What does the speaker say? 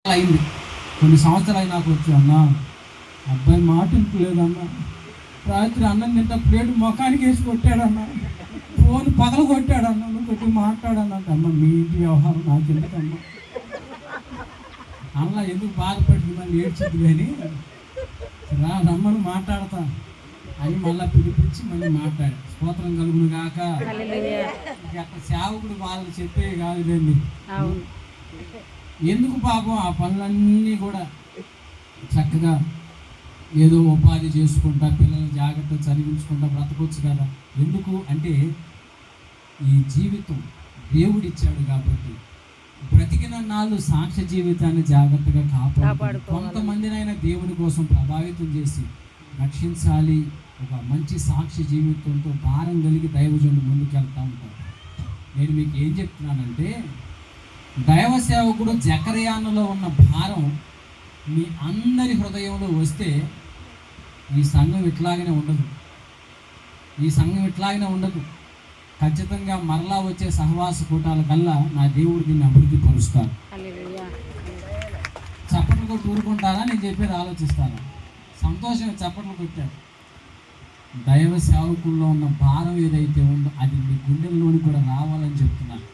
అయింది. కొన్ని సంవత్సరాలు నాకు వచ్చి అన్న అబ్బాయి మాట లేదన్నా, రాత్రి అన్నం తింటే ప్లేటు ముఖానికి వేసి కొట్టాడన్నా, ఫోన్ పగల కొట్టాడన్నా, నువ్వు కొట్టి మాట్లాడానంట. అమ్మ మీ ఇంటి వ్యవహారం నాకు ఎందుకమ్మా, అలా ఎందుకు బాధపడింది మళ్ళీ ఏడ్చింది కానీ రమ్మని మాట్లాడతా అని మళ్ళీ పిలిపించి మళ్ళీ మాట్లాడు. స్తోత్రం కలుగును గాక. సేవకుడు వాళ్ళు చెప్పే కాదు లేండి. ఎందుకు పాపం ఆ పనులన్నీ కూడా చక్కగా ఏదో ఉపాధి చేసుకుంటా పిల్లల్ని జాగ్రత్త చదివించుకుంటా బ్రతకొచ్చు కదా. ఎందుకు అంటే ఈ జీవితం దేవుడిచ్చాడు కాబట్టి బ్రతికిన నాళ్ళు సాక్ష్య జీవితాన్ని జాగ్రత్తగా కాపాడు. కొంతమందినైనా దేవుని కోసం ప్రభావితం చేసి రక్షించాలి. ఒక మంచి సాక్ష్య జీవితంతో భారం కలిగి దైవజనుడు ముందుకెళ్తూ ఉంటారు. నేను మీకు ఏం చెప్తున్నానంటే, దైవ సేవకుడు జకర్యానులో ఉన్న భారం మీ అందరి హృదయంలో వస్తే ఈ సంఘం ఇట్లాగనే ఉండదు. ఈ సంఘం ఇట్లాగనే ఉండదు. ఖచ్చితంగా మరలా వచ్చే సహవాస కూటాల కల్లా నా దేవుడు దీన్ని అభివృద్ధి పరుస్తారు. చప్పట్లు కొట్టి ఊరుకుంటారా? నేను చెప్పేది ఆలోచిస్తాను. సంతోషంగా చప్పట్లు కొట్టారు. దైవ సేవకుల్లో ఉన్న భారం ఏదైతే ఉందో అది మీ గుండెల్లోని కూడా రావాలని చెప్తున్నాను.